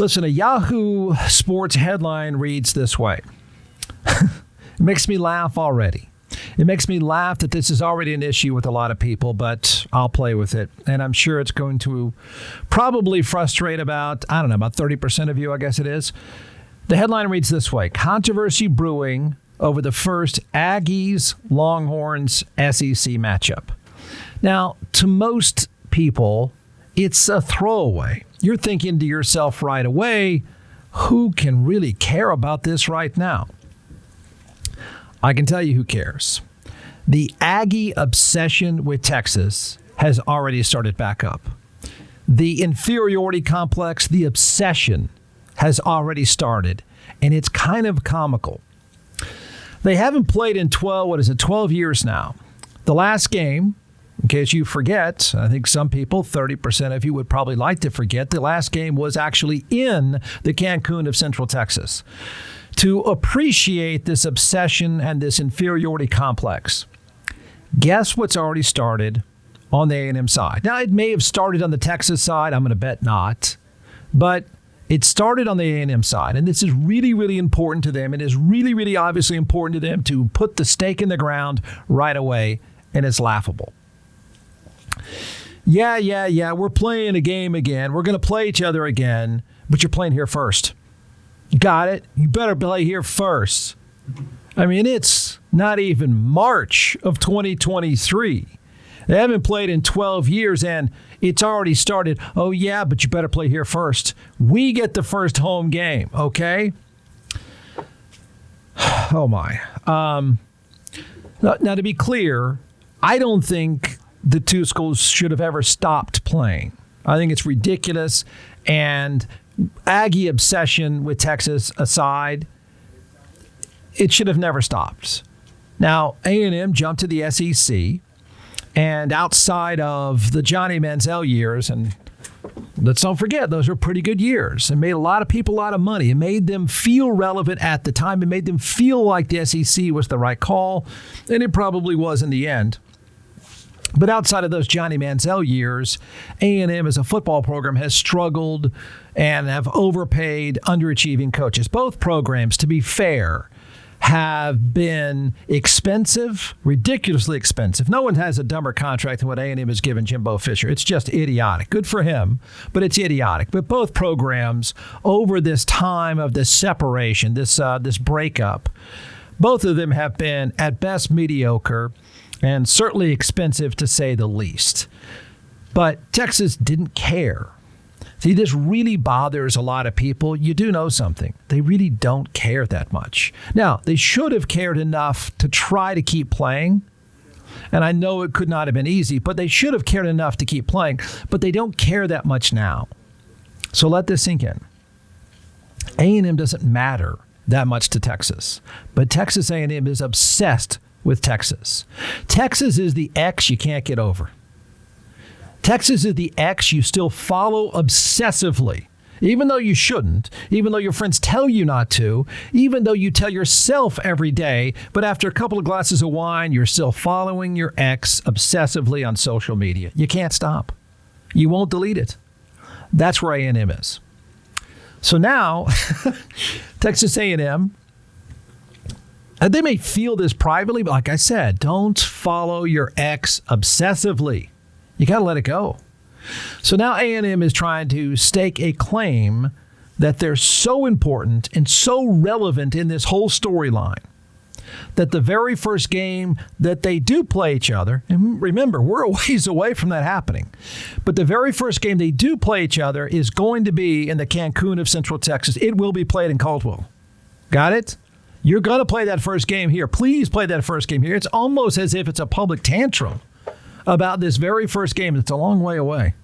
Listen, a Yahoo Sports headline reads this way. It makes me laugh already. It makes me laugh that this is already an issue with a lot of people, but I'll play with it. And I'm sure it's going to probably frustrate about 30% of you, I guess it is. The headline reads this way. Controversy brewing over the first Aggies-Longhorns SEC matchup. Now, to most people, it's a throwaway. You're thinking to yourself right away, who can really care about this right now? I can tell you who cares. The Aggie obsession with Texas has already started back up. The inferiority complex, the obsession, has already started, and it's kind of comical. They haven't played in 12 years now. The last game, in case you forget, I think some people, 30% of you would probably like to forget, the last game was actually in the Cancun of Central Texas. To appreciate this obsession and this inferiority complex, guess what's already started on the A&M side? Now, it may have started on the Texas side. I'm going to bet not. But it started on the A&M side, and this is really, really important to them. It is really, really obviously important to them to put the stake in the ground right away, and it's laughable. Yeah, we're playing a game again. We're going to play each other again, but you're playing here first. Got it? You better play here first. I mean, it's not even March of 2023. They haven't played in 12 years, and it's already started. Oh, yeah, but you better play here first. We get the first home game, okay? Oh, my. Now, to be clear, I don't think the two schools should have ever stopped playing. I think it's ridiculous, and Aggie obsession with Texas aside, it should have never stopped. Now, A&M jumped to the SEC, and outside of the Johnny Manziel years, and let's don't forget, those were pretty good years. It made a lot of people a lot of money. It made them feel relevant at the time. It made them feel like the SEC was the right call, and it probably was in the end. But outside of those Johnny Manziel years, A&M as a football program has struggled and have overpaid underachieving coaches. Both programs, to be fair, have been expensive, ridiculously expensive. No one has a dumber contract than what A&M has given Jimbo Fisher. It's just idiotic. Good for him, but it's idiotic. But both programs, over this time of this separation, this breakup, both of them have been, at best, mediocre and certainly expensive to say the least. But Texas didn't care. See, this really bothers a lot of people. You do know something. They really don't care that much. Now, they should have cared enough to try to keep playing. And I know it could not have been easy, but they should have cared enough to keep playing. But they don't care that much now. So let this sink in. A&M doesn't matter that much to Texas. But Texas A&M is obsessed with Texas. Texas is the ex you can't get over. Texas is the ex you still follow obsessively, even though you shouldn't, even though your friends tell you not to, even though you tell yourself every day, but after a couple of glasses of wine, you're still following your ex obsessively on social media. You can't stop. You won't delete it. That's where A&M is. So now, Texas A&M, they may feel this privately, but like I said, don't follow your ex obsessively. You got to let it go. So now A&M is trying to stake a claim that they're so important and so relevant in this whole storyline that the very first game that they do play each other, and remember, we're a ways away from that happening, but the very first game they do play each other is going to be in the Cancun of Central Texas. It will be played in Caldwell. Got it? You're going to play that first game here. Please play that first game here. It's almost as if it's a public tantrum about this very first game that's a long way away.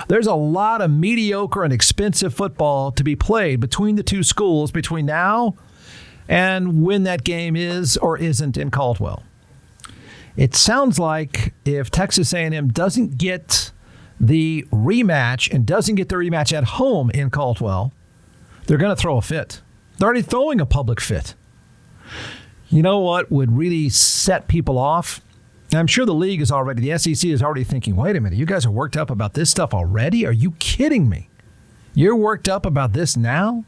There's a lot of mediocre and expensive football to be played between the two schools between now and when that game is or isn't in Caldwell. It sounds like if Texas A&M doesn't get the rematch and doesn't get the rematch at home in Caldwell, they're going to throw a fit. They're already throwing a public fit. You know what would really set people off? I'm sure the league is already, the SEC is already thinking, wait a minute, you guys are worked up about this stuff already? Are you kidding me? You're worked up about this now?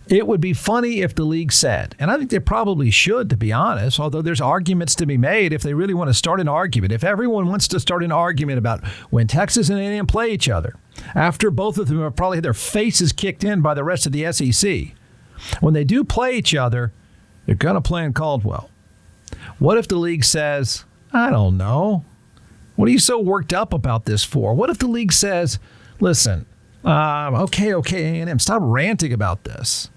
It would be funny if the league said, and I think they probably should, to be honest, although there's arguments to be made if they really want to start an argument. If everyone wants to start an argument about when Texas and A&M play each other, after both of them have probably had their faces kicked in by the rest of the SEC, when they do play each other, they're going to play in Caldwell. What if the league says, I don't know, what are you so worked up about this for? What if the league says, listen, okay, A&M, stop ranting about this.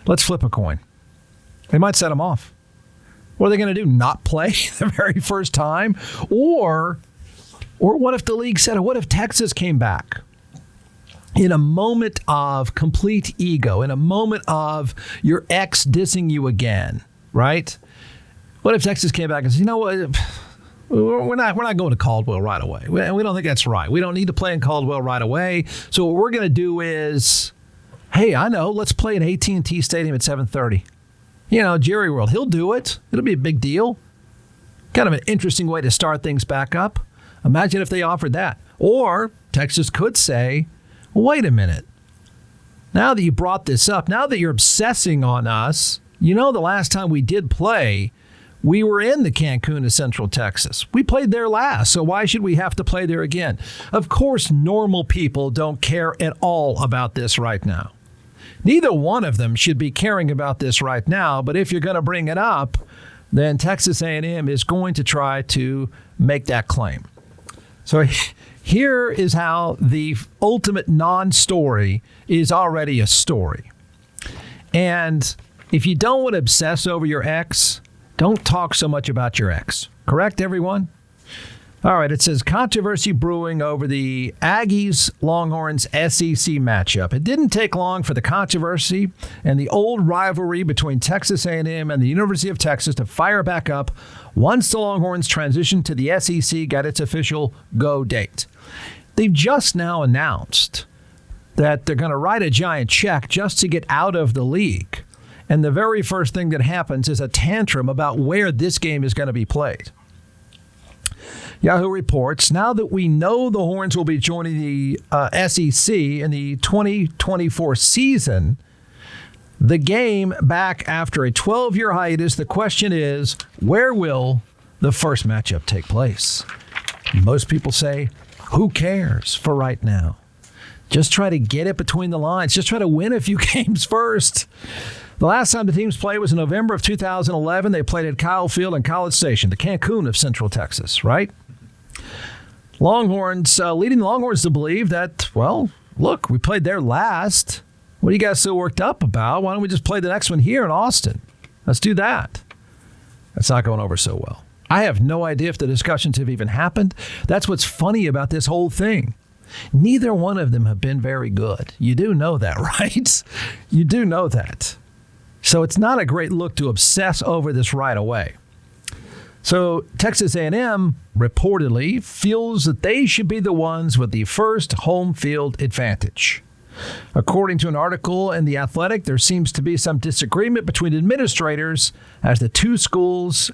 Let's flip a coin. They might set them off. What are they going to do? Not play the very first time? Or what if the league said, or what if Texas came back in a moment of complete ego, in a moment of your ex dissing you again, right? What if Texas came back and said, you know what? We're not going to Caldwell right away. We don't think that's right. We don't need to play in Caldwell right away. So what we're going to do is, hey, I know, let's play at AT&T Stadium at 7:30. You know, Jerry World, he'll do it. It'll be a big deal. Kind of an interesting way to start things back up. Imagine if they offered that. Or Texas could say, well, wait a minute. Now that you brought this up, now that you're obsessing on us, you know the last time we did play, we were in the Cancun of Central Texas. We played there last, so why should we have to play there again? Of course, normal people don't care at all about this right now. Neither one of them should be caring about this right now, but if you're going to bring it up, then Texas A&M is going to try to make that claim. So here is how the ultimate non-story is already a story. And if you don't want to obsess over your ex, don't talk so much about your ex. Correct, everyone? All right, it says controversy brewing over the Aggies-Longhorns SEC matchup. It didn't take long for the controversy and the old rivalry between Texas A&M and the University of Texas to fire back up once the Longhorns transitioned to the SEC got its official go date. They've just now announced that they're going to write a giant check just to get out of the league. And the very first thing that happens is a tantrum about where this game is going to be played. Yahoo reports, now that we know the Horns will be joining the SEC in the 2024 season, the game back after a 12-year hiatus, the question is, where will the first matchup take place? Most people say, who cares for right now? Just try to get it between the lines. Just try to win a few games first. The last time the teams played was in November of 2011. They played at Kyle Field and College Station, the Cancun of Central Texas, right? Longhorns, leading the Longhorns to believe that, well, look, we played there last. What are you guys so worked up about? Why don't we just play the next one here in Austin? Let's do that. That's not going over so well. I have no idea if the discussions have even happened. That's what's funny about this whole thing. Neither one of them have been very good. You do know that, right? You do know that. So it's not a great look to obsess over this right away. So Texas A&M reportedly feels that they should be the ones with the first home field advantage. According to an article in The Athletic, there seems to be some disagreement between administrators at the two schools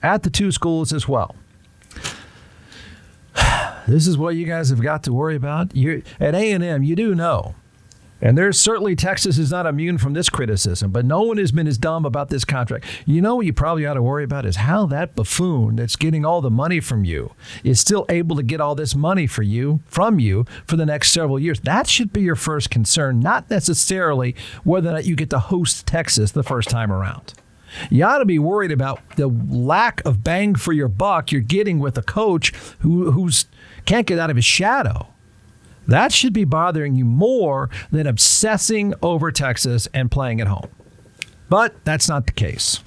as well. This is what you guys have got to worry about. At A&M, you do know. And there's certainly Texas is not immune from this criticism, but no one has been as dumb about this contract. You know what you probably ought to worry about is how that buffoon that's getting all the money from you is still able to get all this money from you for the next several years. That should be your first concern, not necessarily whether or not you get to host Texas the first time around. You ought to be worried about the lack of bang for your buck you're getting with a coach who's can't get out of his shadow. That should be bothering you more than obsessing over Texas and playing at home. But that's not the case.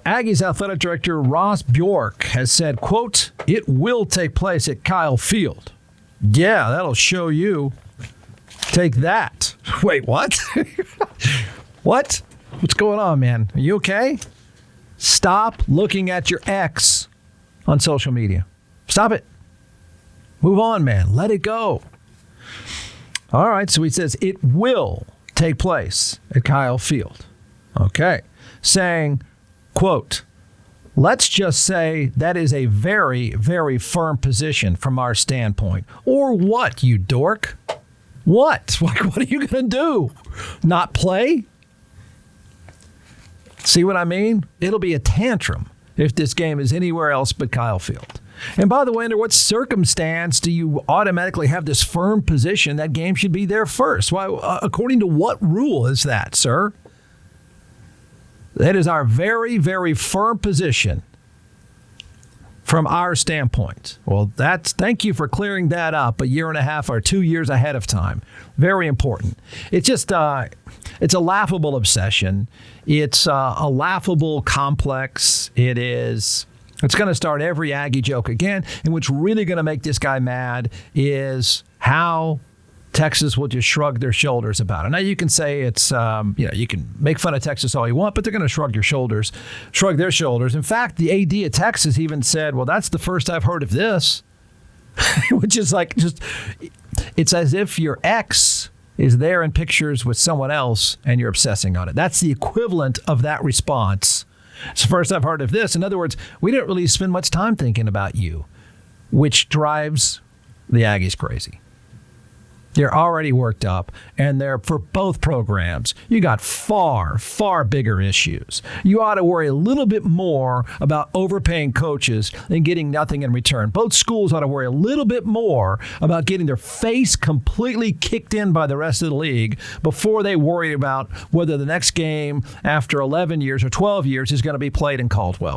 Aggies athletic director Ross Bjork has said, quote, it will take place at Kyle Field. Yeah, that'll show you. Take that. Wait, what? What? What's going on, man? Are you okay? Stop looking at your ex on social media. Stop it. Move on, man. Let it go. All right, so he says it will take place at Kyle Field. Okay. Saying, quote, let's just say that is a very, very firm position from our standpoint. Or what, you dork? What? Like, what are you going to do? Not play? See what I mean? It'll be a tantrum if this game is anywhere else but Kyle Field. And by the way, under what circumstance do you automatically have this firm position that game should be there first? Why, according to what rule is that, sir? That is our very, very firm position from our standpoint. Well, thank you for clearing that up a year and a half or 2 years ahead of time. Very important. It's just, it's a laughable obsession. It's a laughable complex. It's going to start every Aggie joke again. And what's really going to make this guy mad is how Texas will just shrug their shoulders about it. Now, you can say it's, you can make fun of Texas all you want, but they're going to shrug their shoulders. In fact, the AD at Texas even said, well, that's the first I've heard of this, which is like it's as if your ex is there in pictures with someone else and you're obsessing on it. That's the equivalent of that response. It's the first I've heard of this. In other words, we didn't really spend much time thinking about you, which drives the Aggies crazy. They're already worked up, and they're for both programs. You got far, far bigger issues. You ought to worry a little bit more about overpaying coaches and getting nothing in return. Both schools ought to worry a little bit more about getting their face completely kicked in by the rest of the league before they worry about whether the next game after 11 years or 12 years is going to be played in Caldwell.